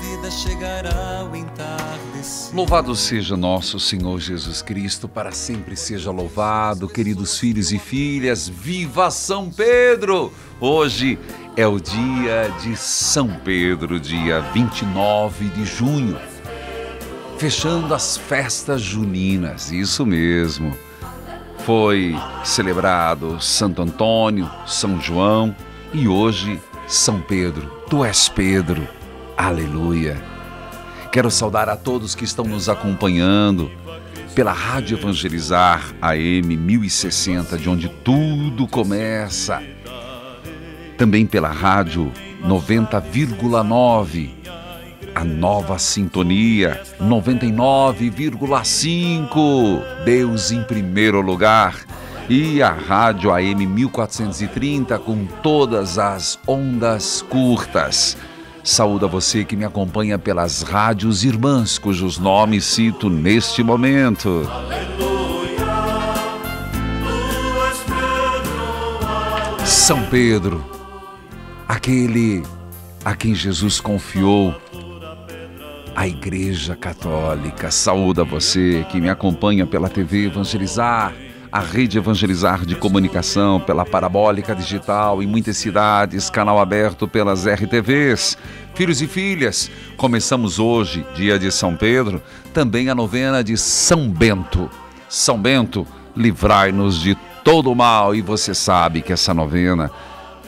vida chegará ao entardecer. Louvado seja nosso Senhor Jesus Cristo, para sempre seja louvado, queridos filhos e filhas. Viva São Pedro! Hoje é o dia de São Pedro, dia 29 de junho, fechando as festas juninas, isso mesmo. Foi celebrado Santo Antônio, São João e hoje São Pedro. Tu és Pedro, aleluia. Quero saudar a todos que estão nos acompanhando pela Rádio Evangelizar AM 1060, de onde tudo começa. Também pela Rádio 90,9, a nova sintonia 99,5, Deus em primeiro lugar. E a Rádio AM 1430 com todas as ondas curtas. Saúdo a você que me acompanha pelas rádios irmãs, cujos nomes cito neste momento. São Pedro, aquele a quem Jesus confiou a Igreja Católica. Saúdo a você que me acompanha pela TV Evangelizar, a Rede Evangelizar de Comunicação, pela Parabólica Digital em muitas cidades, canal aberto pelas RTVs. Filhos e filhas, começamos hoje, dia de São Pedro, também a novena de São Bento. São Bento, livrai-nos de todo o mal. E você sabe que essa novena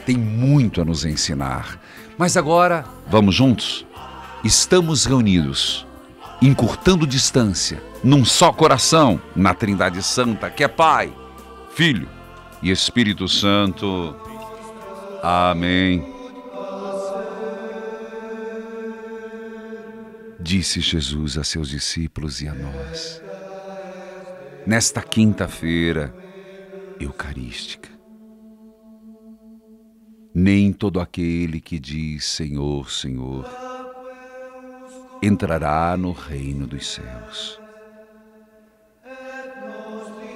tem muito a nos ensinar. Mas agora, vamos juntos? Estamos reunidos, encurtando distância, num só coração, na Trindade Santa, que é Pai, Filho e Espírito Santo. Amém. Disse Jesus a seus discípulos e a nós, nesta quinta-feira eucarística: nem todo aquele que diz Senhor, Senhor, entrará no reino dos céus,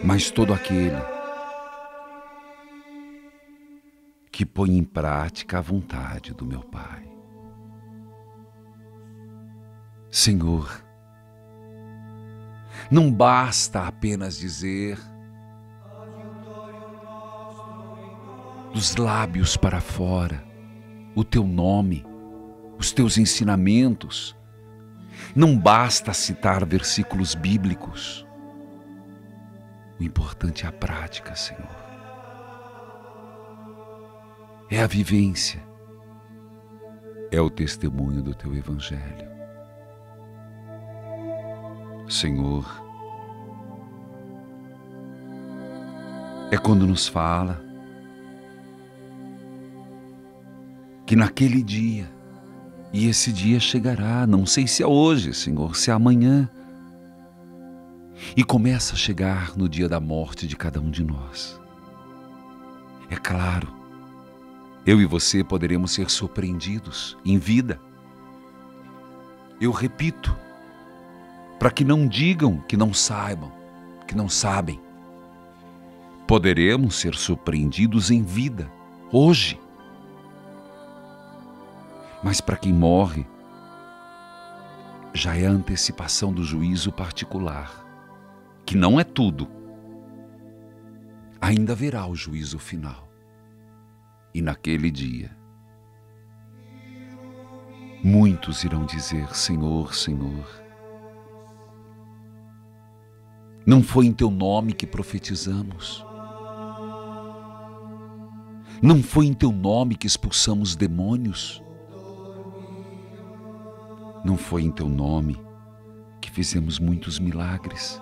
mas todo aquele que põe em prática a vontade do meu Pai. Senhor, não basta apenas dizer dos lábios para fora o teu nome, os teus ensinamentos. Não basta citar versículos bíblicos. O importante é a prática, Senhor. É a vivência. É o testemunho do teu Evangelho. Senhor, é quando nos fala que naquele dia, e esse dia chegará, não sei se é hoje, Senhor, se é amanhã, e começa a chegar no dia da morte de cada um de nós. É claro, eu e você poderemos ser surpreendidos em vida. Eu repito, para que não digam que não saibam, que não sabem. Poderemos ser surpreendidos em vida, hoje. Mas para quem morre, já é a antecipação do juízo particular, que não é tudo. Ainda haverá o juízo final. E naquele dia, muitos irão dizer, Senhor, Senhor, não foi em teu nome que profetizamos? Não foi em teu nome que expulsamos demônios? Não foi em teu nome que fizemos muitos milagres?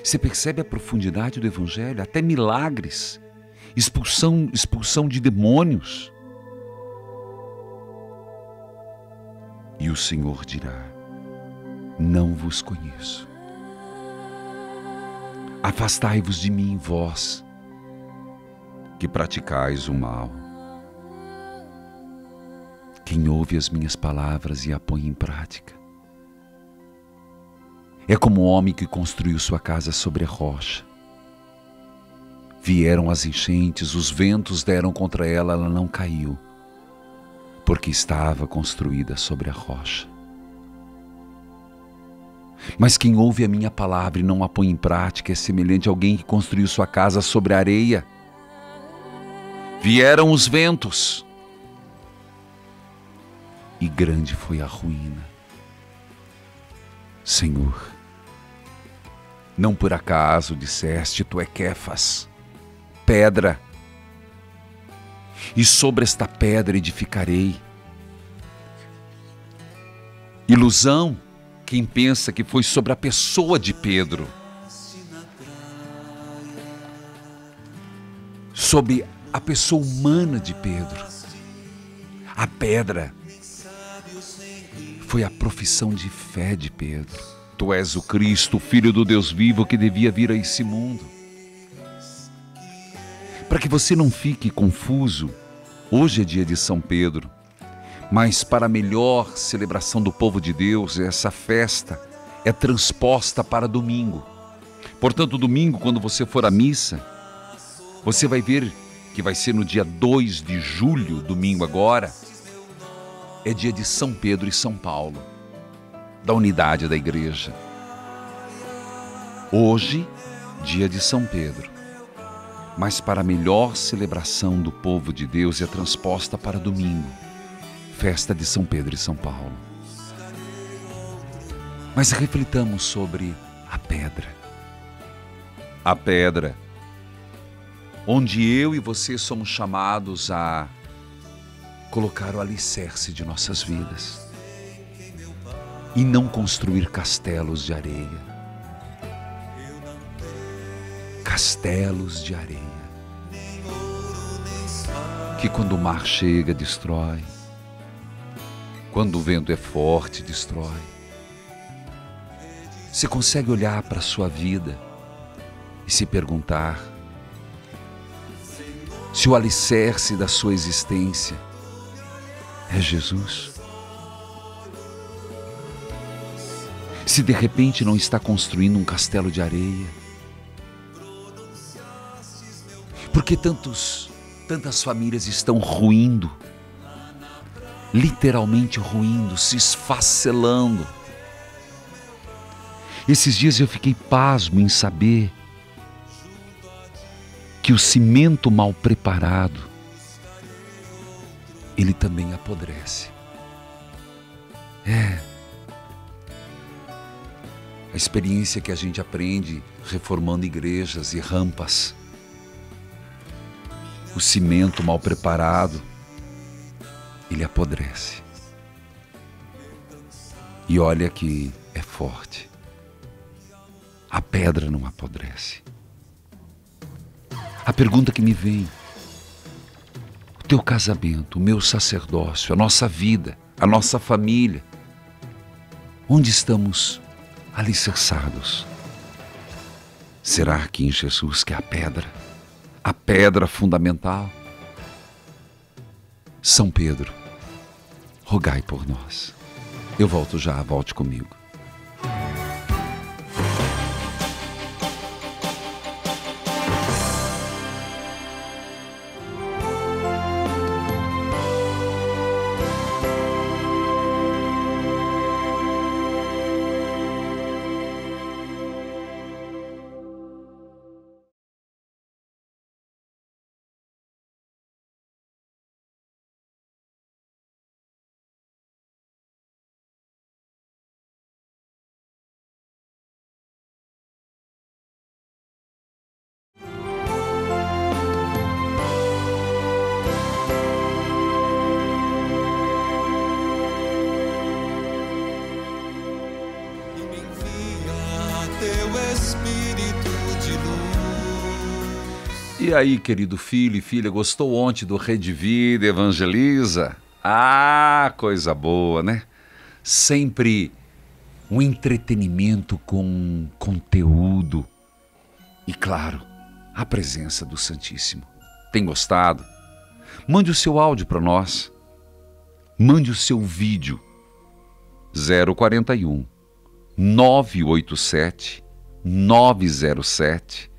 Você percebe a profundidade do Evangelho? Até milagres, expulsão de demônios. E o Senhor dirá, não vos conheço. Afastai-vos de mim, vós, que praticais o mal. Quem ouve as minhas palavras e a põe em prática é como o homem que construiu sua casa sobre a rocha. Vieram as enchentes, os ventos deram contra ela, ela não caiu, porque estava construída sobre a rocha. Mas quem ouve a minha palavra e não a põe em prática é semelhante a alguém que construiu sua casa sobre a areia. Vieram os ventos, e grande foi a ruína. Senhor, não por acaso disseste, tu é Quefas, pedra, e sobre esta pedra edificarei. Ilusão quem pensa que foi sobre a pessoa de Pedro, sobre a pessoa humana de Pedro. A pedra foi a profissão de fé de Pedro. Tu és o Cristo, o Filho do Deus vivo, que devia vir a esse mundo. Para que você não fique confuso, hoje é dia de São Pedro, mas para a melhor celebração do povo de Deus, essa festa é transposta para domingo. Portanto, domingo, quando você for à missa, você vai ver que vai ser no dia 2 de julho, domingo agora, é dia de São Pedro e São Paulo, da unidade da igreja. Hoje, dia de São Pedro, mas para a melhor celebração do povo de Deus é transposta para domingo, festa de São Pedro e São Paulo. Mas reflitamos sobre a pedra. A pedra, onde eu e você somos chamados a colocar o alicerce de nossas vidas e não construir castelos de areia. Castelos de areia, que quando o mar chega, destrói. Quando o vento é forte, destrói. Você consegue olhar para a sua vida e se perguntar se o alicerce da sua existência é Jesus? Se de repente não está construindo um castelo de areia? Por que tantas famílias estão ruindo? Literalmente ruindo, se esfacelando. Esses dias eu fiquei pasmo em saber que o cimento mal preparado, ele também apodrece. A experiência que a gente aprende reformando igrejas e rampas. O cimento mal preparado, ele apodrece. E olha que é forte. A pedra não apodrece. A pergunta que me vem: o teu casamento, o meu sacerdócio, a nossa vida, a nossa família, onde estamos alicerçados? Será que em Jesus, que é a pedra fundamental? São Pedro, rogai por nós. Eu volto já, volte comigo. E aí, querido filho e filha, gostou ontem do Rede Vida Evangeliza? Ah, coisa boa, né? Sempre um entretenimento com conteúdo e, claro, a presença do Santíssimo. Tem gostado? Mande o seu áudio para nós. Mande o seu vídeo. 041 987 907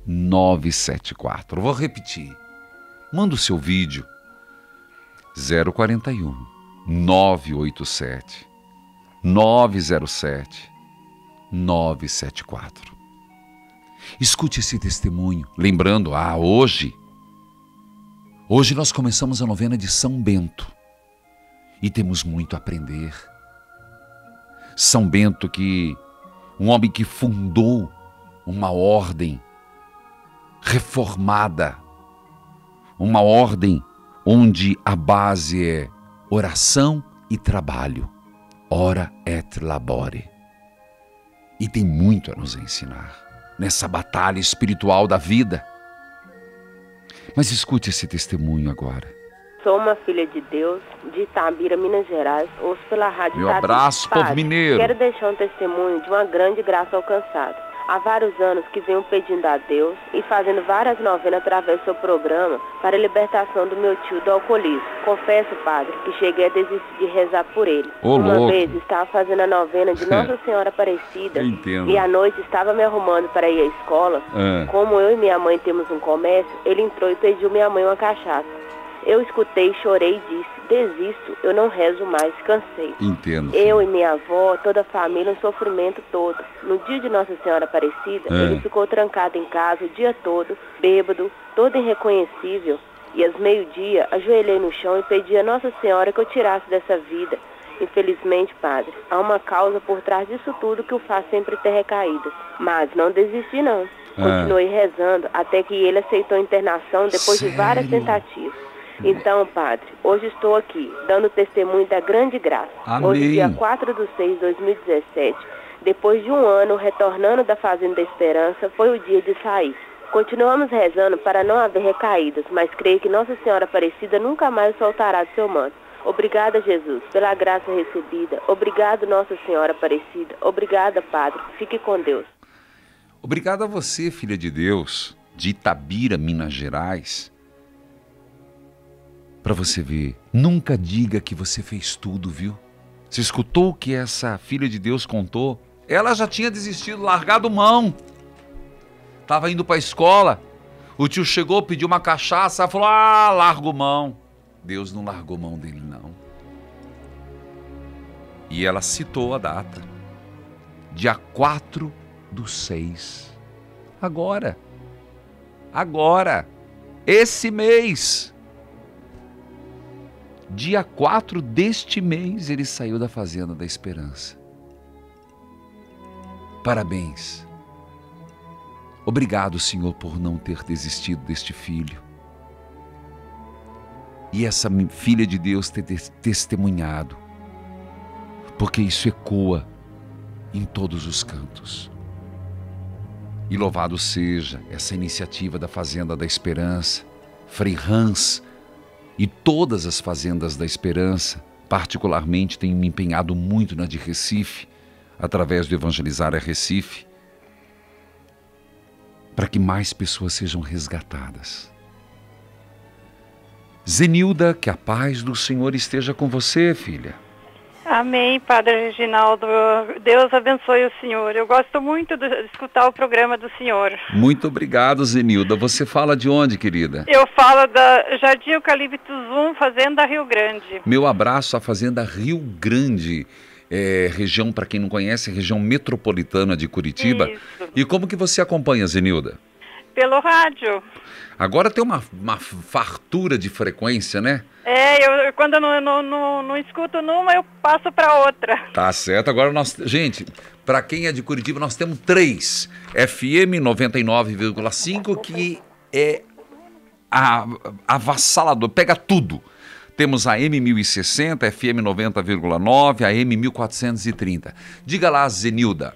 974. Vou repetir. Manda o seu vídeo. 041 987 907 974. Escute esse testemunho, lembrando, hoje nós começamos a novena de São Bento e temos muito a aprender. São Bento, um homem que fundou uma ordem reformada, uma ordem onde a base é oração e trabalho, ora et labore. E tem muito a nos ensinar nessa batalha espiritual da vida. Mas escute esse testemunho agora. Sou uma filha de Deus, de Itabira, Minas Gerais, ouço pela rádio. Meu abraço, povo mineiro. Quero deixar um testemunho de uma grande graça alcançada. Há vários anos que venho pedindo a Deus e fazendo várias novenas através do seu programa para a libertação do meu tio do alcoolismo. Confesso, padre, que cheguei a desistir de rezar por ele. Uma vez estava fazendo a novena de Nossa Senhora Aparecida e à noite estava me arrumando para ir à escola. Como eu e minha mãe temos um comércio, ele entrou e pediu minha mãe uma cachaça. Eu escutei, chorei e disse: desisto, eu não rezo mais, cansei. Entendo. Eu e minha avó, toda a família, um sofrimento todo. No dia de Nossa Senhora Aparecida, ele ficou trancado em casa o dia todo, bêbado, todo irreconhecível. E às meio-dia, ajoelhei no chão e pedi a Nossa Senhora que eu tirasse dessa vida. Infelizmente, padre, há uma causa por trás disso tudo que o faz sempre ter recaídas. Mas não desisti, não. Continuei rezando até que ele aceitou a internação depois de várias tentativas. Então, padre, hoje estou aqui, dando testemunho da grande graça. Amém. Hoje, dia 4/6/2017, depois de um ano retornando da Fazenda da Esperança, foi o dia de sair. Continuamos rezando para não haver recaídas, mas creio que Nossa Senhora Aparecida nunca mais o soltará do seu manto. Obrigada, Jesus, pela graça recebida. Obrigado, Nossa Senhora Aparecida. Obrigada, padre. Fique com Deus. Obrigado a você, filha de Deus, de Itabira, Minas Gerais. Para você ver, nunca diga que você fez tudo, viu? Você escutou o que essa filha de Deus contou? Ela já tinha desistido, largado mão. Estava indo para a escola. O tio chegou, pediu uma cachaça, ela falou: largo mão. Deus não largou mão dele, não. E ela citou a data. Dia 4/6. Agora. Esse mês. Dia 4 deste mês ele saiu da Fazenda da Esperança. Parabéns. Obrigado, Senhor, por não ter desistido deste filho. E essa filha de Deus ter testemunhado. Porque isso ecoa em todos os cantos. E louvado seja essa iniciativa da Fazenda da Esperança, Frei Hans, e todas as Fazendas da Esperança, particularmente, tenho me empenhado muito na de Recife, através do Evangelizar a Recife, para que mais pessoas sejam resgatadas. Zenilda, que a paz do Senhor esteja com você, filha. Amém, Padre Reginaldo. Deus abençoe o senhor. Eu gosto muito de escutar o programa do senhor. Muito obrigado, Zenilda. Você fala de onde, querida? Eu falo da Jardim Eucaliptus 1, Fazenda Rio Grande. Meu abraço à Fazenda Rio Grande, região, para quem não conhece, região metropolitana de Curitiba. Isso. E como que você acompanha, Zenilda? Pelo rádio. Agora tem uma fartura de frequência, né? Quando eu não escuto numa, eu passo para outra. Tá certo. Agora gente, para quem é de Curitiba, nós temos 3. FM 99,5, que é avassalador, pega tudo. Temos a M1060, FM 90,9, a M1430. Diga lá, Zenilda.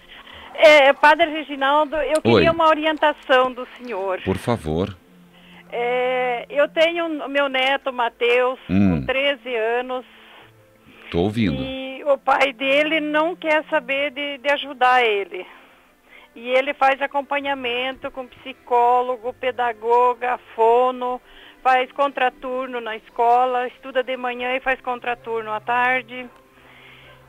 Padre Reginaldo, eu queria uma orientação do senhor. Por favor. Eu tenho o meu neto, Matheus, com 13 anos. Tô ouvindo. E o pai dele não quer saber de ajudar ele. E ele faz acompanhamento com psicólogo, pedagoga, fono, faz contraturno na escola, estuda de manhã e faz contraturno à tarde.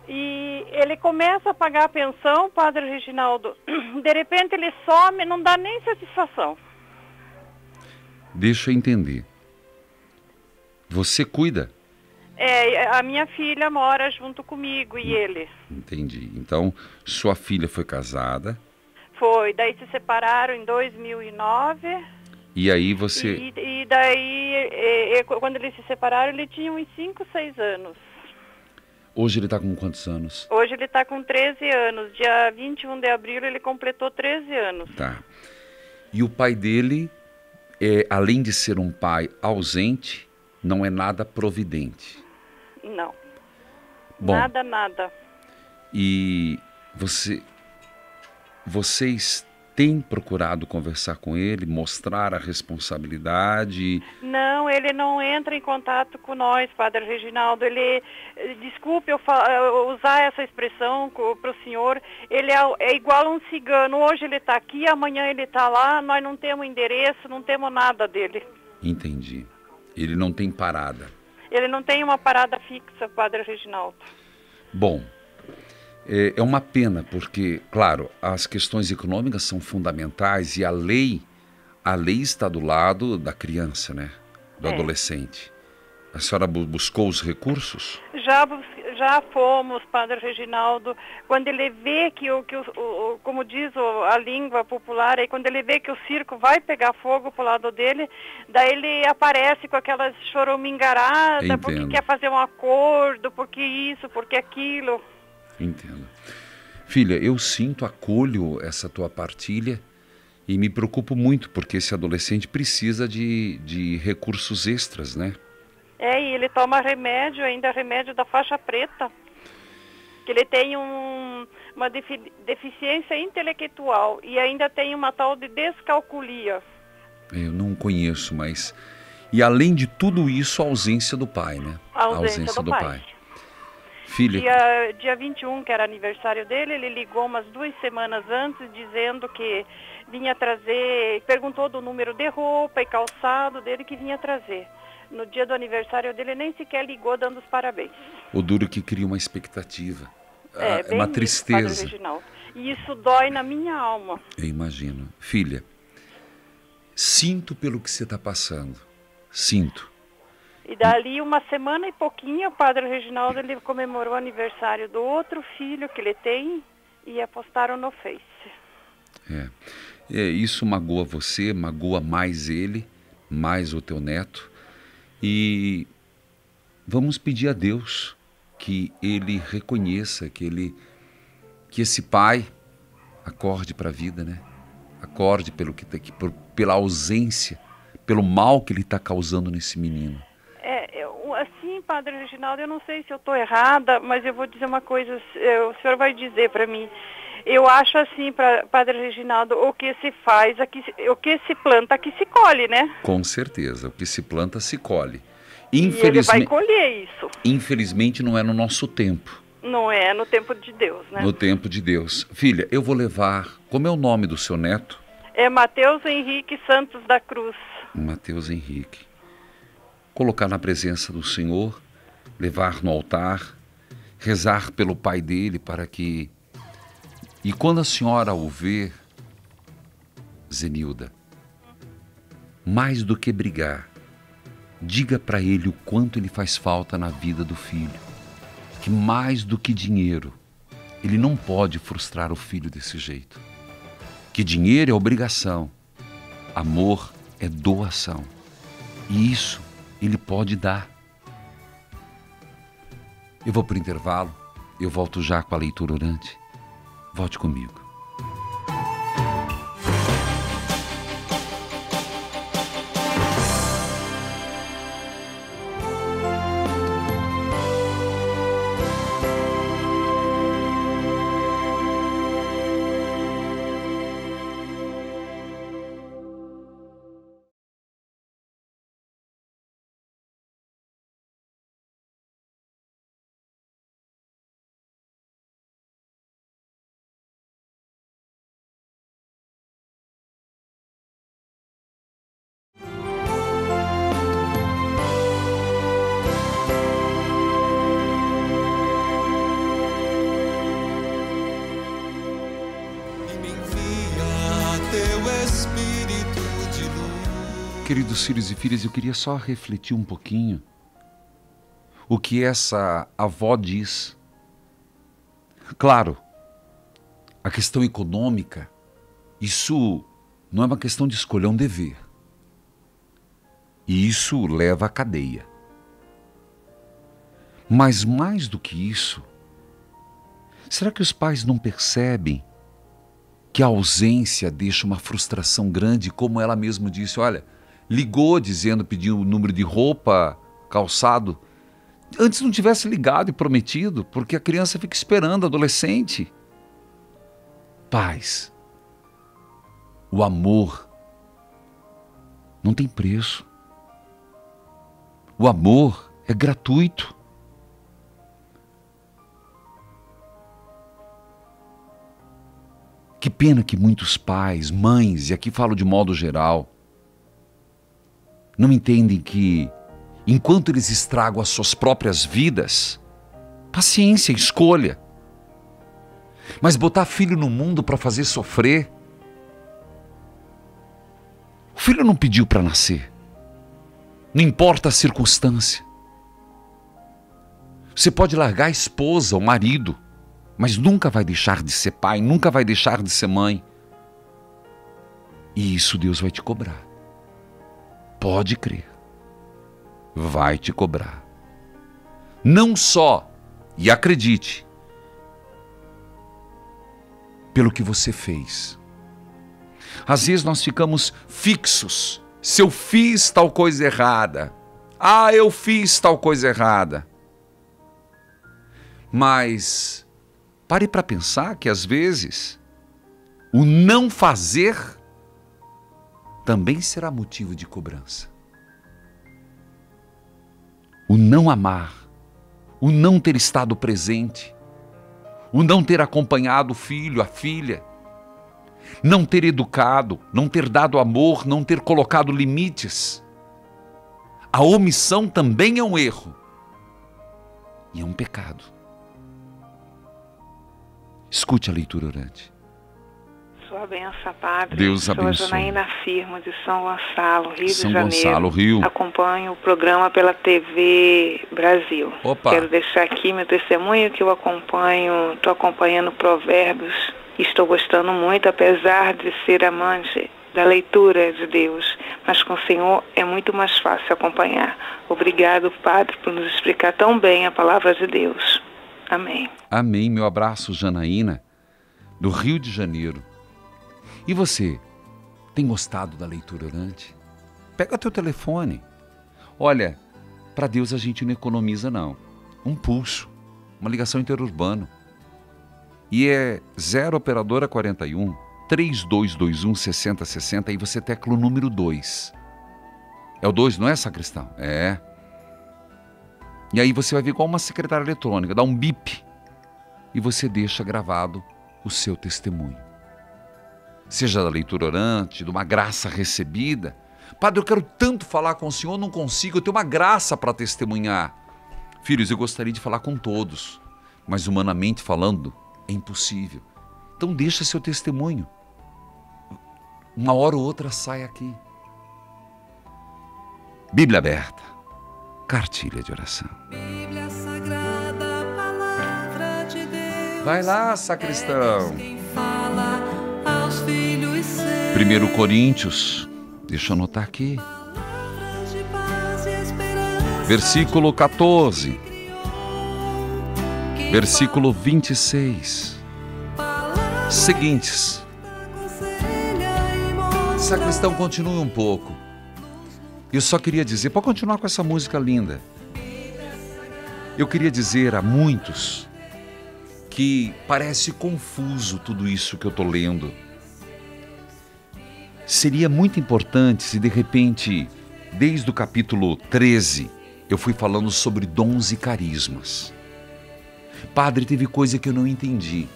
E ele começa a pagar a pensão, Padre Reginaldo. De repente ele some, não dá nem satisfação. Deixa eu entender. Você cuida A minha filha mora junto comigo e ele. Entendi. Então, sua filha foi casada. Foi, daí se separaram em 2009. E aí você... E daí, quando eles se separaram, ele tinha uns 5, 6 anos. Hoje ele está com quantos anos? Hoje ele está com 13 anos. Dia 21 de abril ele completou 13 anos. Tá. E o pai dele, além de ser um pai ausente, não é nada providente. Não. Bom, nada. E vocês têm procurado conversar com ele, mostrar a responsabilidade? Não, ele não entra em contato com nós, Padre Reginaldo. Ele, desculpe eu usar essa expressão para o senhor, ele é igual a um cigano. Hoje ele está aqui, amanhã ele está lá, nós não temos endereço, não temos nada dele. Entendi. Ele não tem parada. Ele não tem uma parada fixa, Padre Reginaldo. Bom, é uma pena porque, claro, as questões econômicas são fundamentais e a lei está do lado da criança, né? Do adolescente. A senhora buscou os recursos? Já fomos, Padre Reginaldo. Quando ele vê que como diz a língua popular, aí quando ele vê que o circo vai pegar fogo pro lado dele, daí ele aparece com aquelas choramingaradas, porque quer fazer um acordo, porque isso, porque aquilo. Entendo. Filha, eu acolho essa tua partilha e me preocupo muito, porque esse adolescente precisa de recursos extras, né? E ele toma remédio da faixa preta, que ele tem uma deficiência intelectual e ainda tem uma tal de descalculia. Eu não conheço, mas... E além de tudo isso, a ausência do pai, né? A ausência do pai. Filha... Dia 21, que era aniversário dele, ele ligou umas 2 semanas antes, dizendo que vinha trazer... Perguntou do número de roupa e calçado dele que vinha trazer. No dia do aniversário dele, nem sequer ligou dando os parabéns. O duro que cria uma expectativa. É uma tristeza. E isso dói na minha alma. Eu imagino. Filha, sinto pelo que você está passando. Sinto. E dali uma semana e pouquinho, o Padre Reginaldo, ele comemorou o aniversário do outro filho que ele tem e postaram no Face. Isso magoa você, magoa mais ele, mais o teu neto. E vamos pedir a Deus que ele reconheça, que esse pai acorde para a vida, né? Acorde pela ausência, pelo mal que ele está causando nesse menino. Assim, Padre Reginaldo, eu não sei se eu estou errada, mas eu vou dizer uma coisa, o senhor vai dizer para mim. Eu acho assim, Padre Reginaldo, o que se faz, o que se planta, aqui se colhe, né? Com certeza, o que se planta se colhe. E ele vai colher isso. Infelizmente não é no nosso tempo. Não é no tempo de Deus, né? No tempo de Deus. Filha, eu vou levar, como é o nome do seu neto? É Mateus Henrique Santos da Cruz. Mateus Henrique. Colocar na presença do Senhor, levar no altar, rezar pelo pai dele para que... E quando a senhora o ver, Zenilda, mais do que brigar, diga para ele o quanto ele faz falta na vida do filho. Que mais do que dinheiro, ele não pode frustrar o filho desse jeito. Que dinheiro é obrigação, amor é doação. E isso ele pode dar. Eu vou para o intervalo, eu volto já com a leitura orante. Volte comigo. Queridos filhos e filhas, eu queria só refletir um pouquinho. o que essa avó diz. Claro, a questão econômica, isso não é uma questão de escolha, é um dever. E isso leva à cadeia. Mas mais do que isso, será que os pais não percebem que a ausência deixa uma frustração grande, como ela mesma disse? Olha, ligou dizendo, pediu o número de roupa, calçado. Antes não tivesse ligado e prometido, porque a criança fica esperando, adolescente. Pais, o amor não tem preço. O amor é gratuito. Que pena que muitos pais, mães, e aqui falo de modo geral, não entendem que, enquanto eles estragam as suas próprias vidas, paciência, escolha. Mas botar filho no mundo para fazer sofrer, o filho não pediu para nascer. Não importa a circunstância. Você pode largar a esposa, o marido, mas nunca vai deixar de ser pai, nunca vai deixar de ser mãe. E isso Deus vai te cobrar. Pode crer. Vai te cobrar. Não só, e acredite, pelo que você fez. Às vezes nós ficamos fixos. Se eu fiz tal coisa errada. Ah, eu fiz tal coisa errada. Mas pare para pensar que às vezes o não fazer também será motivo de cobrança. O não amar, o não ter estado presente, o não ter acompanhado o filho, a filha, não ter educado, não ter dado amor, não ter colocado limites. A omissão também é um erro e é um pecado. Escute a leitura orante. Sua benção, Padre. Deus abençoe. Sou a Janaína Firmo, de São Gonçalo, Rio São de Janeiro. Gonçalo, Rio. Acompanho o programa pela TV Brasil. Opa. Quero deixar aqui meu testemunho que eu acompanho, estou acompanhando Provérbios. Estou gostando muito, apesar de ser amante da leitura de Deus. Mas com o Senhor é muito mais fácil acompanhar. Obrigado, Padre, por nos explicar tão bem a palavra de Deus. Amém. Amém. Meu abraço, Janaína, do Rio de Janeiro. E você, tem gostado da leitura orante? Pega teu telefone. Olha, para Deus a gente não economiza não. Um pulso, uma ligação interurbano. E é 0 operadora 41 3221 6060 e você tecla o número 2. É o 2, não é, sacristão? É. E aí você vai ver igual uma secretária eletrônica, dá um bip e você deixa gravado o seu testemunho. Seja da leitura orante, de uma graça recebida. Padre, eu quero tanto falar com o senhor, não consigo, eu tenho uma graça para testemunhar. Filhos, eu gostaria de falar com todos, mas humanamente falando, é impossível. Então deixa seu testemunho. Uma hora ou outra sai aqui. Bíblia aberta. Cartilha de oração. Bíblia Sagrada, Palavra de Deus. Vai lá, sacristão. Quem fala aos filhos seus. 1 Coríntios, deixa eu anotar aqui. Palavras de paz e esperança. Versículo 14. Versículo 26. Seguintes. Sacristão, continue um pouco. Eu só queria dizer, pode continuar com essa música linda. Eu queria dizer a muitos que parece confuso tudo isso que eu estou lendo. Seria muito importante se de repente, desde o capítulo 13, eu fui falando sobre dons e carismas. Padre, teve coisa que eu não entendi.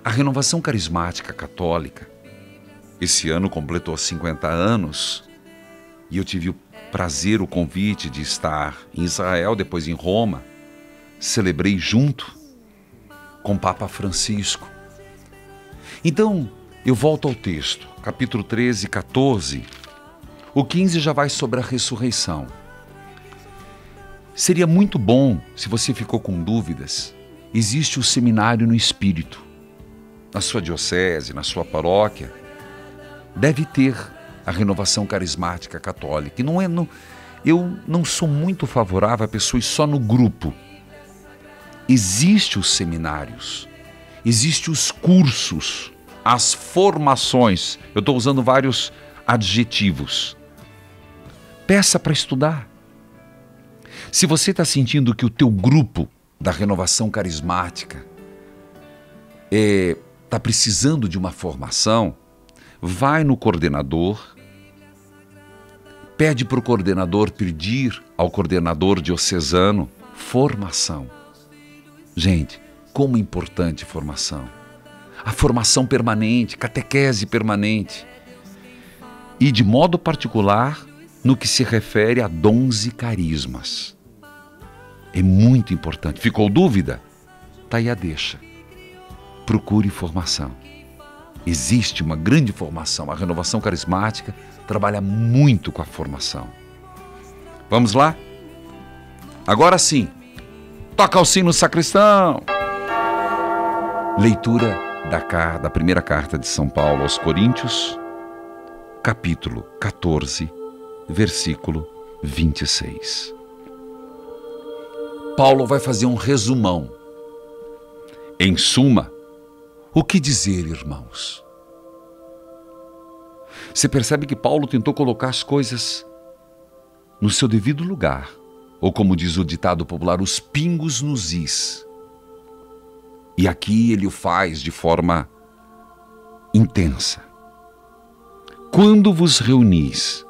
A renovação carismática católica, esse ano completou 50 anos, e eu tive o prazer, o convite de estar em Israel, depois em Roma. Celebrei junto com o Papa Francisco. Então, eu volto ao texto, capítulo 13, 14. O 15 já vai sobre a ressurreição. Seria muito bom, se você ficou com dúvidas, existe o seminário no Espírito. Na sua diocese, na sua paróquia, deve ter a renovação carismática católica. E eu não sou muito favorável a pessoas só no grupo. Existem os seminários, existem os cursos, as formações. Eu estou usando vários adjetivos. Peça para estudar. Se você está sentindo que o teu grupo da renovação carismática está precisando de uma formação, vai no coordenador, pede para o coordenador pedir ao coordenador diocesano formação. Gente, como é importante formação. A formação permanente, catequese permanente. E de modo particular, no que se refere a dons e carismas. É muito importante. Ficou dúvida? Tá aí a deixa. Procure formação. Existe uma grande formação. A renovação carismática trabalha muito com a formação. Vamos lá? Agora sim. Toca o sino, sacristão! Leitura da primeira carta de São Paulo aos Coríntios, capítulo 14, versículo 26. Paulo vai fazer um resumão. Em suma, o que dizer, irmãos? Você percebe que Paulo tentou colocar as coisas no seu devido lugar, ou como diz o ditado popular, os pingos nos is. E aqui ele o faz de forma intensa. Quando vos reunis,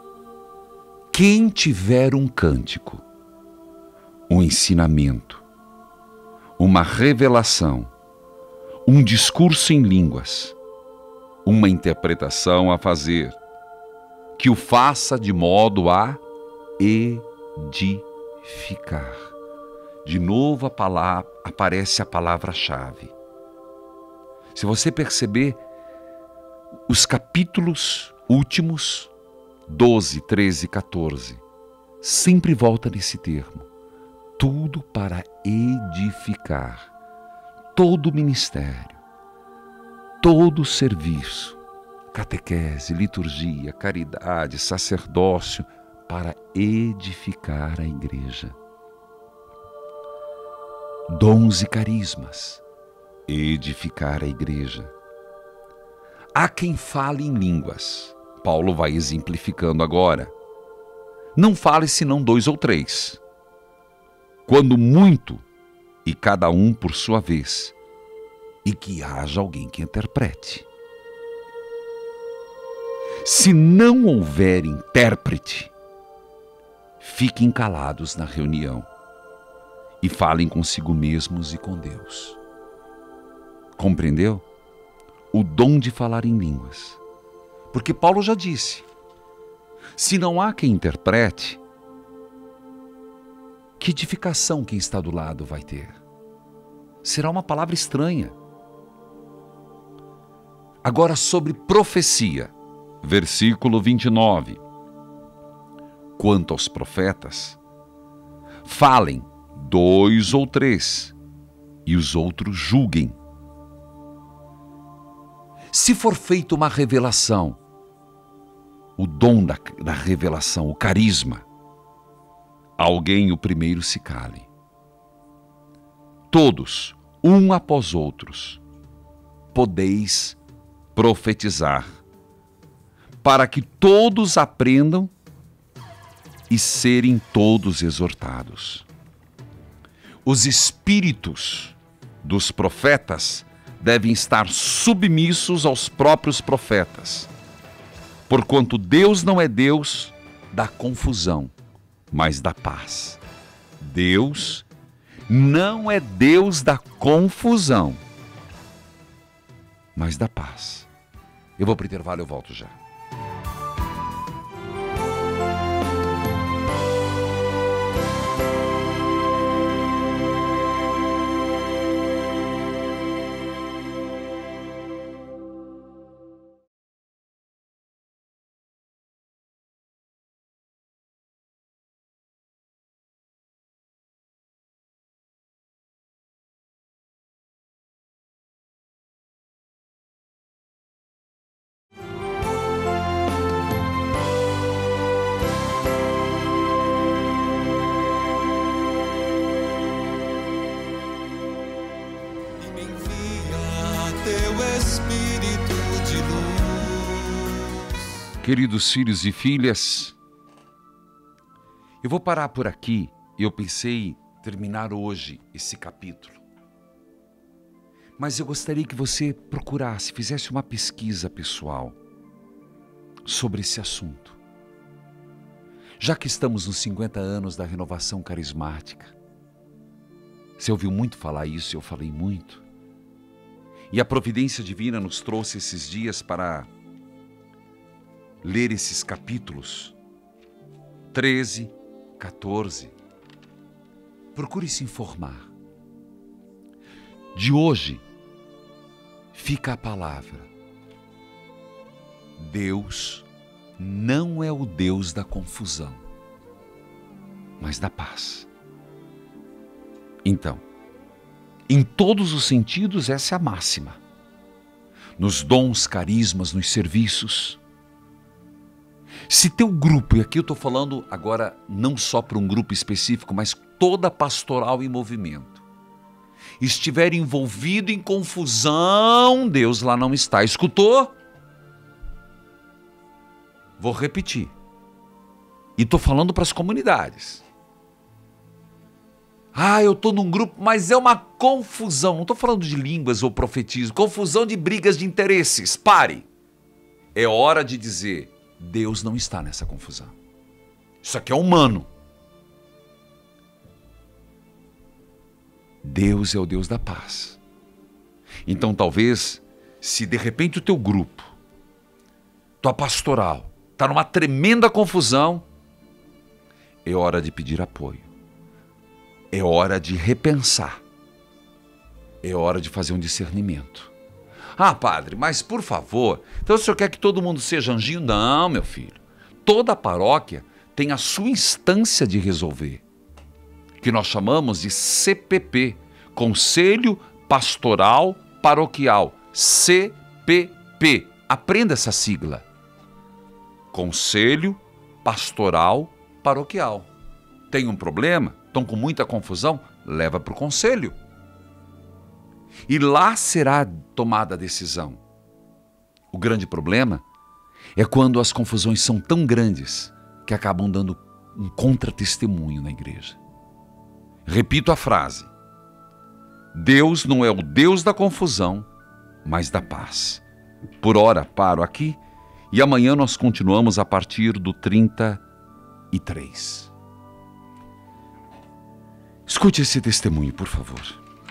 quem tiver um cântico, um ensinamento, uma revelação, um discurso em línguas, uma interpretação a fazer, que o faça de modo a edificar. De novo aparece a palavra-chave. Se você perceber, os capítulos últimos, 12, 13, 14, sempre volta nesse termo. Tudo para edificar. Todo ministério, todo serviço, catequese, liturgia, caridade, sacerdócio, para edificar a igreja. Dons e carismas, edificar a igreja. Há quem fale em línguas. Paulo vai exemplificando agora. Não fale senão 2 ou 3. Quando muito, e cada um por sua vez, e que haja alguém que interprete. Se não houver intérprete, fiquem calados na reunião e falem consigo mesmos e com Deus. Compreendeu? O dom de falar em línguas. Porque Paulo já disse, se não há quem interprete, que edificação quem está do lado vai ter? Será uma palavra estranha. Agora sobre profecia, versículo 29. Quanto aos profetas, falem 2 ou 3, e os outros julguem. Se for feita uma revelação, o dom da revelação, o carisma, alguém o primeiro se cale. Todos, um após outros, podeis profetizar, para que todos aprendam e serem todos exortados. Os espíritos dos profetas devem estar submissos aos próprios profetas, porquanto Deus não é Deus da confusão, mas da paz. Deus não é Deus da confusão, mas da paz. Eu vou para o intervalo, eu volto já. Queridos filhos e filhas, eu vou parar por aqui. Eu pensei terminar hoje esse capítulo. Mas eu gostaria que você procurasse, fizesse uma pesquisa pessoal sobre esse assunto. Já que estamos nos 50 anos da renovação carismática, você ouviu muito falar isso, eu falei muito. E a providência divina nos trouxe esses dias para ler esses capítulos 13, 14. Procure se informar. De hoje fica a palavra: Deus não é o Deus da confusão, mas da paz. Então, em todos os sentidos, essa é a máxima. Nos dons, carismas, nos serviços. Se teu grupo, e aqui eu estou falando agora não só para um grupo específico, mas toda pastoral em movimento, estiver envolvido em confusão, Deus lá não está. Escutou? Vou repetir. E estou falando para as comunidades. Eu estou num grupo, mas é uma confusão. Não estou falando de línguas ou profetismo. Confusão de brigas de interesses. Pare. É hora de dizer: Deus não está nessa confusão. Isso aqui é humano. Deus é o Deus da paz. Então talvez, se de repente o teu grupo, tua pastoral, está numa tremenda confusão, é hora de pedir apoio. É hora de repensar. É hora de fazer um discernimento. Padre, mas por favor, então o senhor quer que todo mundo seja anjinho? Não, meu filho. Toda paróquia tem a sua instância de resolver, que nós chamamos de CPP, Conselho Pastoral Paroquial. CPP. Aprenda essa sigla. Conselho Pastoral Paroquial. Tem um problema? Estão com muita confusão? Leva para o conselho. E lá será tomada a decisão. O grande problema é quando as confusões são tão grandes que acabam dando um contra-testemunho na igreja. Repito a frase: Deus não é o Deus da confusão, mas da paz. Por hora paro aqui e amanhã nós continuamos a partir do 33. Escute esse testemunho, por favor.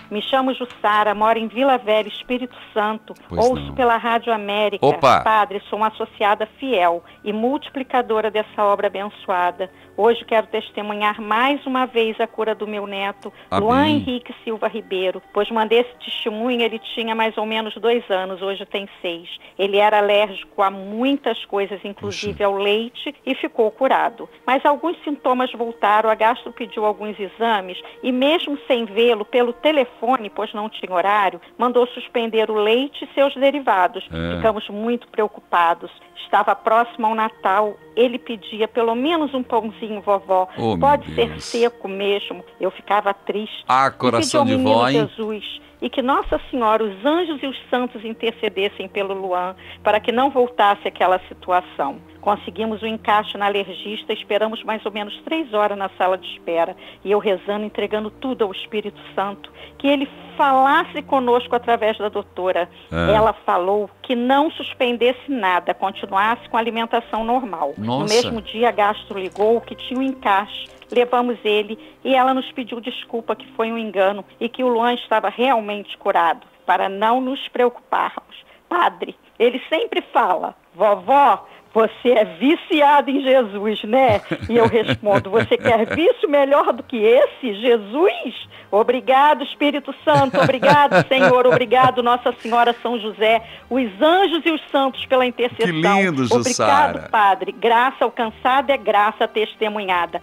Me chamo Jussara, moro em Vila Velha, Espírito Santo. Pois Ouço não. pela Rádio América. Opa! Padre, sou uma associada fiel e multiplicadora dessa obra abençoada. Hoje quero testemunhar mais uma vez a cura do meu neto, Amém. Luan Henrique Silva Ribeiro, pois mandei esse testemunho, ele tinha mais ou menos 2 anos, hoje tem 6. Ele era alérgico a muitas coisas, inclusive ao leite, e ficou curado. Mas alguns sintomas voltaram, a gastro pediu alguns exames e mesmo sem vê-lo, pelo telefone, pois não tinha horário, mandou suspender o leite e seus derivados. Ficamos muito preocupados. Estava próximo ao Natal, ele pedia pelo menos um pãozinho, vovó. Oh, pode meu ser Deus. seco mesmo. Eu ficava triste. Coração e de pediu ao vó, menino hein? Jesus, e que Nossa Senhora, os anjos e os santos intercedessem pelo Luan, para que não voltasse aquela situação. Conseguimos o encaixe na alergista, esperamos mais ou menos 3 horas na sala de espera, e eu rezando, entregando tudo ao Espírito Santo, que ele falasse conosco através da doutora. Ela falou que não suspendesse nada, continuasse com a alimentação normal. Nossa. No mesmo dia a gastro ligou que tinha um encaixe, levamos ele e ela nos pediu desculpa que foi um engano e que o Luan estava realmente curado, para não nos preocuparmos. Padre, ele sempre fala: vovó, você é viciada em Jesus, né? E eu respondo: você quer vício melhor do que esse, Jesus? Obrigado, Espírito Santo, obrigado, Senhor, obrigado, Nossa Senhora São José, os anjos e os santos pela intercessão. Que lindo, Jussara. Obrigado, Padre. Graça alcançada é graça testemunhada.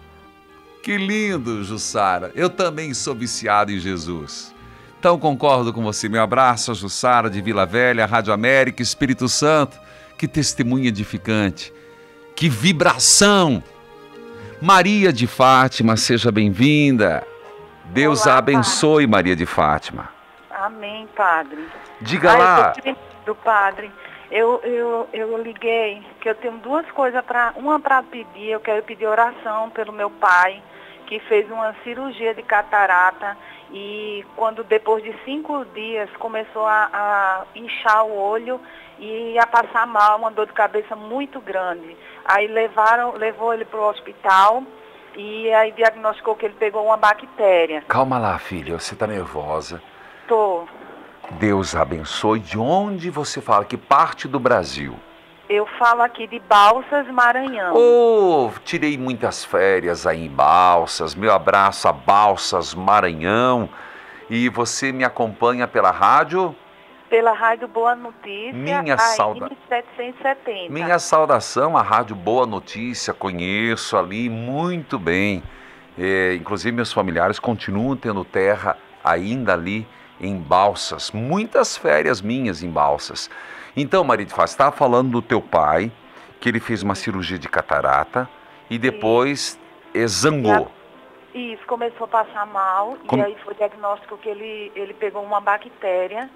Que lindo, Jussara. Eu também sou viciado em Jesus. Então concordo com você. Meu abraço a Jussara de Vila Velha, Rádio América, Espírito Santo. Que testemunho edificante. Que vibração. Maria de Fátima, seja bem-vinda. Deus Olá, a abençoe, Maria de Fátima. Amém, Padre. Diga lá. Eu tô querendo, Padre. Eu liguei que eu tenho duas coisas uma para pedir. Eu quero pedir oração pelo meu pai, que fez uma cirurgia de catarata e depois de 5 dias começou a inchar o olho e a passar mal, uma dor de cabeça muito grande. Aí levou ele para o hospital e aí diagnosticou que ele pegou uma bactéria. Calma lá, filha, você está nervosa. Tô. Deus abençoe. De onde você fala? Que parte do Brasil? Eu falo aqui de Balsas, Maranhão. Oh, tirei muitas férias aí em Balsas. Meu abraço a Balsas, Maranhão. E você me acompanha pela rádio? Pela Rádio Boa Notícia, Minha 770. Minha saudação à Rádio Boa Notícia, conheço ali muito bem. Inclusive meus familiares continuam tendo terra ainda ali em Balsas. Muitas férias minhas em Balsas. Então, Maria de Fátima, você estava falando do teu pai, que ele fez uma cirurgia de catarata e depois zangou. Isso, começou a passar mal e aí foi diagnóstico que ele pegou uma bactéria.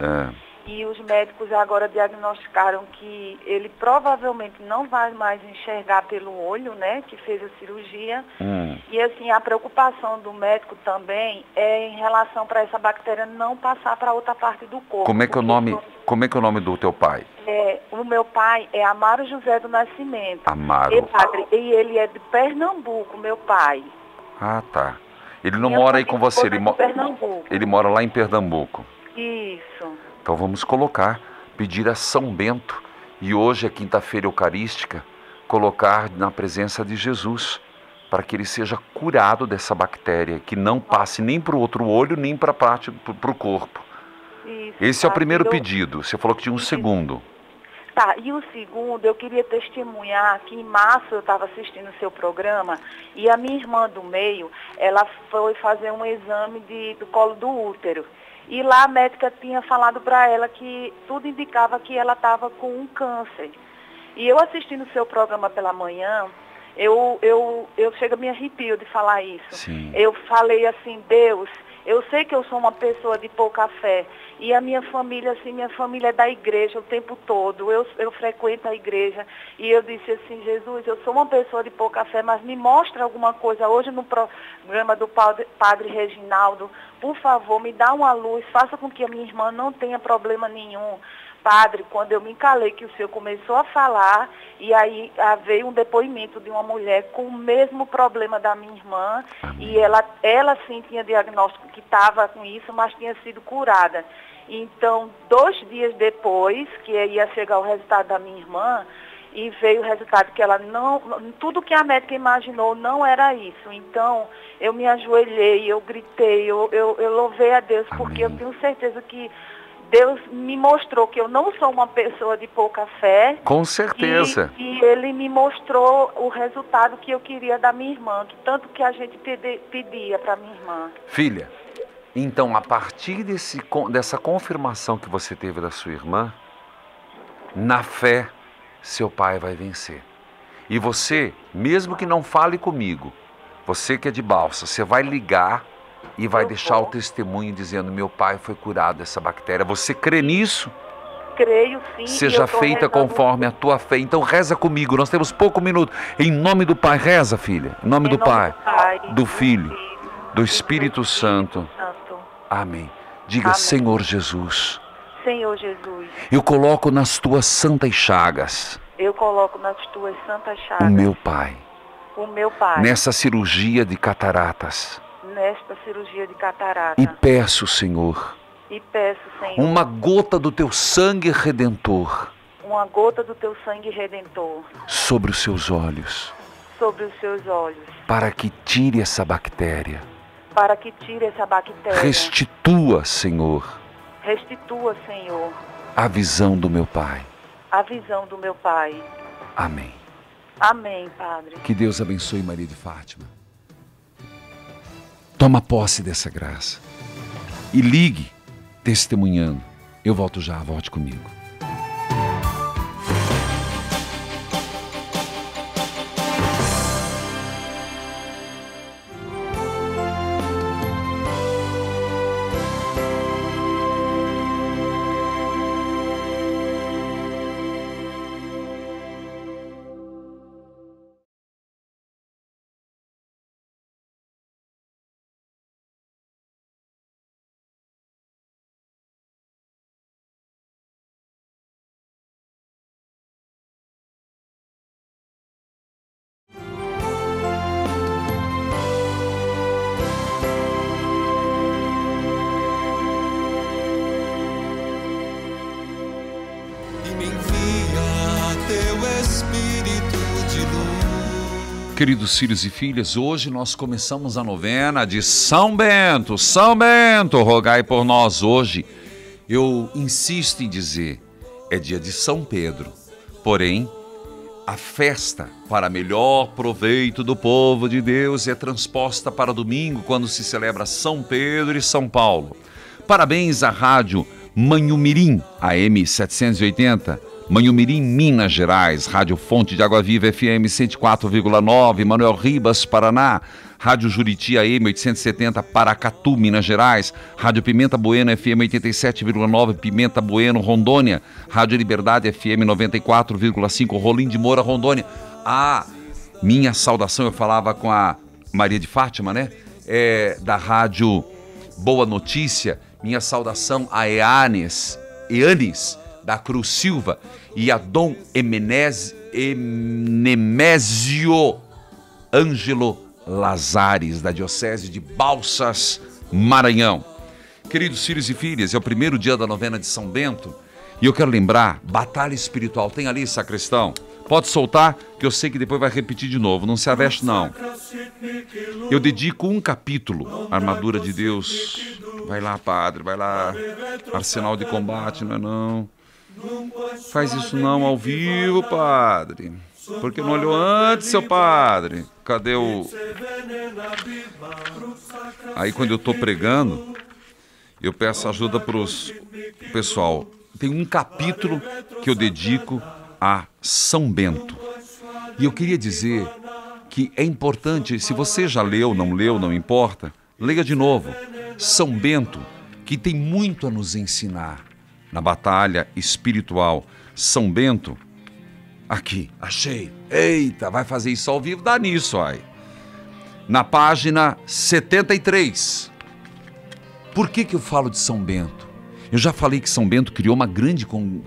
E os médicos agora diagnosticaram que ele provavelmente não vai mais enxergar pelo olho, né, que fez a cirurgia. E assim, a preocupação do médico também é em relação para essa bactéria não passar para outra parte do corpo. Como é que é o nome do teu pai? O meu pai é Amaro José do Nascimento. Amaro. E ele é de Pernambuco, meu pai. Ah, tá. Ele não mora aí com você, ele mora lá em Pernambuco. Isso. Então vamos pedir a São Bento, e hoje é quinta-feira eucarística, colocar na presença de Jesus, para que ele seja curado dessa bactéria, que não passe nem para o outro olho, nem para o corpo. Isso, esse é o primeiro pedido, você falou que tinha um segundo. Tá, e o segundo, eu queria testemunhar que em março eu estava assistindo o seu programa e a minha irmã do meio, ela foi fazer um exame do colo do útero. E lá a médica tinha falado para ela que tudo indicava que ela estava com um câncer. E eu assistindo o seu programa pela manhã, eu chego a me arrepio de falar isso. Sim. Eu falei assim, Deus, eu sei que eu sou uma pessoa de pouca fé. E a minha família, assim, minha família é da igreja o tempo todo. Eu frequento a igreja. E eu disse assim, Jesus, eu sou uma pessoa de pouca fé, mas me mostra alguma coisa hoje no programa do Padre Reginaldo. Por favor, me dá uma luz, faça com que a minha irmã não tenha problema nenhum. Padre, quando eu me calei que o senhor começou a falar, e aí veio um depoimento de uma mulher com o mesmo problema da minha irmã, e ela sim tinha diagnóstico que estava com isso, mas tinha sido curada. Então, 2 dias depois, que ia chegar o resultado da minha irmã, e veio o resultado que ela não, tudo que a médica imaginou não era isso. Então, eu me ajoelhei, eu gritei, eu louvei a Deus, porque eu tenho certeza que Deus me mostrou que eu não sou uma pessoa de pouca fé. Com certeza. E Ele me mostrou o resultado que eu queria da minha irmã, que tanto que a gente pedia para minha irmã. Filha, então a partir dessa confirmação que você teve da sua irmã, na fé, seu pai vai vencer. E você, mesmo que não fale comigo, você que é de Balsa, você vai ligar e vai deixar o testemunho dizendo, meu pai foi curado dessa bactéria. Você crê nisso? Creio sim. Seja feita conforme a tua fé. Então reza comigo, nós temos pouco minuto. Em nome do Pai, reza, filha. Em nome do Pai, do Filho, do Espírito Santo. Amém. Diga, amém. Senhor Jesus. Senhor Jesus. Eu coloco nas tuas santas chagas. Eu coloco nas tuas santas chagas. O meu pai. O meu pai. Nessa cirurgia de cataratas. Nesta cirurgia de catarata. E peço, Senhor. E peço, Senhor. Uma gota do teu sangue redentor. Uma gota do teu sangue redentor. Sobre os seus olhos. Sobre os seus olhos. Para que tire essa bactéria. Para que tire essa bactéria. Restitua, Senhor. Restitua, Senhor. A visão do meu pai. A visão do meu pai. Amém. Amém, Padre. Que Deus abençoe Maria de Fátima. Toma posse dessa graça. E ligue, testemunhando. Eu volto já, volte comigo. e me envia teu Espírito de luz. Queridos filhos e filhas, hoje nós começamos a novena de São Bento. São Bento, rogai por nós hoje. Eu insisto em dizer, é dia de São Pedro, porém, a festa para melhor proveito do povo de Deus é transposta para domingo, quando se celebra São Pedro e São Paulo. Parabéns à rádio Manhumirim, AM 780, Manhumirim, Minas Gerais, Rádio Fonte de Água Viva, FM 104,9, Manuel Ribas, Paraná, Rádio Juriti, AM 870, Paracatu, Minas Gerais, Rádio Pimenta Bueno, FM 87,9, Pimenta Bueno, Rondônia, Rádio Liberdade, FM 94,5, Rolim de Moura, Rondônia. Minha saudação, eu falava com a Maria de Fátima, né? Da Rádio Boa Notícia, minha saudação a Eanes, da Cruz Silva, e a Dom Nemésio Ângelo Lazares, da Diocese de Balsas, Maranhão. Queridos filhos e filhas, é o primeiro dia da novena de São Bento, e eu quero lembrar, batalha espiritual, tem ali, sacristão? Pode soltar, que eu sei que depois vai repetir de novo, não se aveste não. Eu dedico um capítulo, Armadura de Deus. Vai lá, padre, vai lá. Arsenal de combate, não é não. Faz isso não ao vivo, padre. Porque não olhou antes, seu padre. Cadê o... Aí quando eu estou pregando, eu peço ajuda para o pessoal. Tem um capítulo que eu dedico a São Bento. E eu queria dizer que é importante, se você já leu, não importa, leia de novo. São Bento, que tem muito a nos ensinar na batalha espiritual. São Bento, aqui, achei. Eita, vai fazer isso ao vivo? Dá nisso, ai. Na página 73. Por que eu falo de São Bento? Eu já falei que São Bento criou uma grande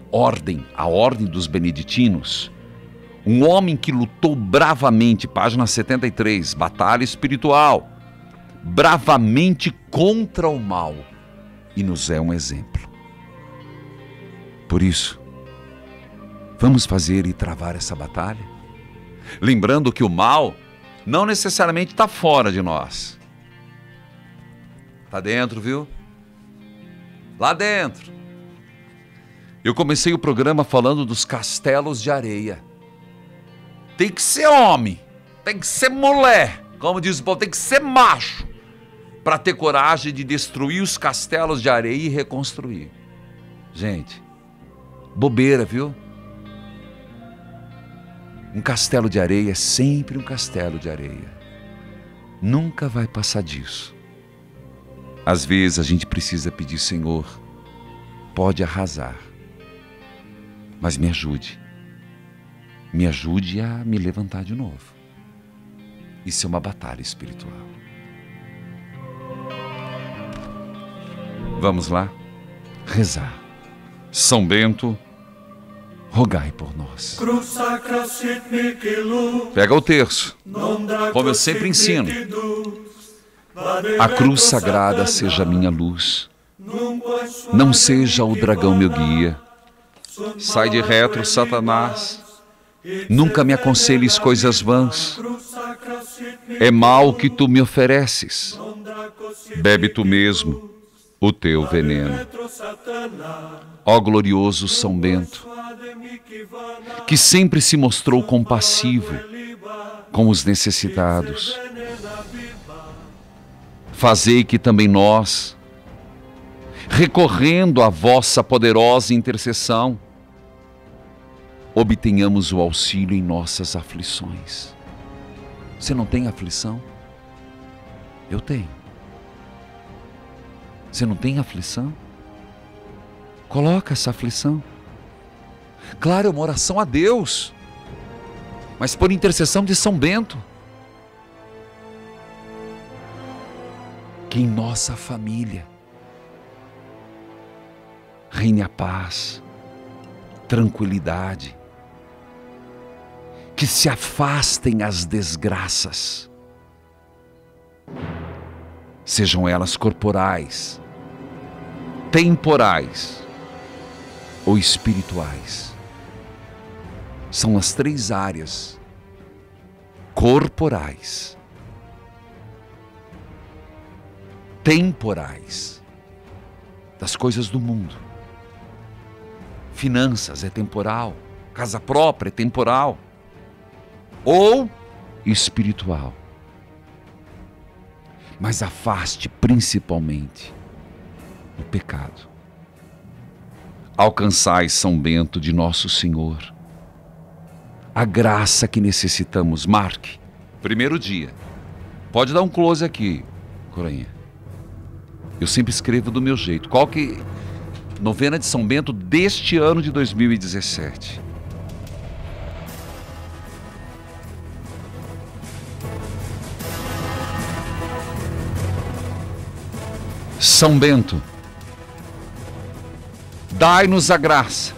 ordem, a Ordem dos Beneditinos. Um homem que lutou bravamente, página 73, batalha espiritual, bravamente contra o mal, e nos é um exemplo. Por isso, vamos fazer e travar essa batalha, lembrando que o mal não necessariamente está fora de nós. Está dentro, viu? Lá dentro. Eu comecei o programa falando dos castelos de areia. Tem que ser homem, tem que ser mulher, como diz o povo, tem que ser macho, para ter coragem de destruir os castelos de areia e reconstruir. Gente, bobeira, viu? Um castelo de areia é sempre um castelo de areia. Nunca vai passar disso. Às vezes a gente precisa pedir, Senhor, pode arrasar, mas me ajude. Me ajude a me levantar de novo. Isso é uma batalha espiritual. Vamos lá? Rezar. São Bento, rogai por nós. Pega o terço. Como eu sempre ensino. A cruz sagrada seja minha luz. Não seja o dragão meu guia. Sai de retro, Satanás. Nunca me aconselhes coisas vãs. É mal que tu me ofereces. Bebe tu mesmo o teu veneno. Ó glorioso São Bento, que sempre se mostrou compassivo com os necessitados, fazei que também nós, recorrendo à vossa poderosa intercessão, obtenhamos o auxílio em nossas aflições. Você não tem aflição? Eu tenho. Você não tem aflição? Coloca essa aflição. Claro, é uma oração a Deus, mas por intercessão de São Bento. Que em nossa família reine a paz, tranquilidade, que se afastem as desgraças, sejam elas corporais, temporais ou espirituais. são as 3 áreas corporais, temporais, das coisas do mundo. Finanças é temporal, casa própria é temporal, ou espiritual. Mas afaste principalmente o pecado. Alcançai, São Bento de Nosso Senhor, a graça que necessitamos. Marque, primeiro dia. Pode dar um close aqui, Coroinha. Eu sempre escrevo do meu jeito. Qual que... Novena de São Bento deste ano de 2017. São Bento, dai-nos a graça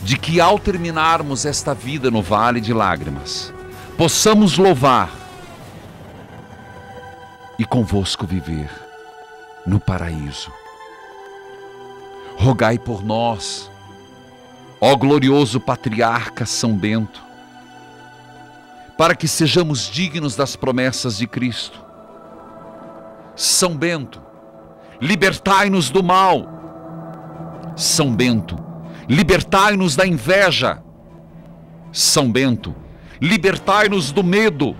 de que ao terminarmos esta vida no vale de lágrimas, possamos louvar e convosco viver no paraíso. Rogai por nós, ó glorioso patriarca São Bento, para que sejamos dignos das promessas de Cristo. São Bento, libertai-nos do mal. São Bento, libertai-nos da inveja. São Bento, libertai-nos do medo.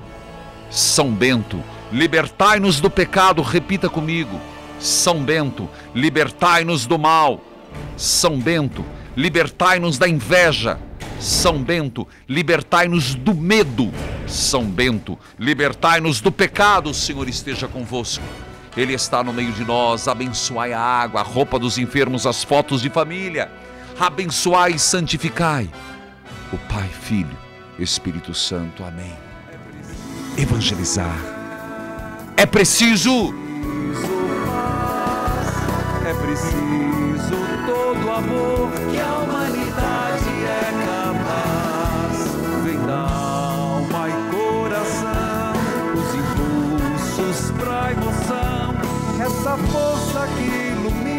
São Bento, libertai-nos do pecado. Repita comigo. São Bento, libertai-nos do mal. São Bento, libertai-nos da inveja. São Bento, libertai-nos do medo. São Bento, libertai-nos do pecado. O Senhor esteja convosco. Ele está no meio de nós. Abençoai a água, a roupa dos enfermos, as fotos de família. Abençoai e santificai o Pai, Filho, Espírito Santo. Amém. Evangelizar é preciso. É preciso todo amor que a humanidade é capaz. Vem da alma e coração, os impulsos pra emoção, essa força que ilumina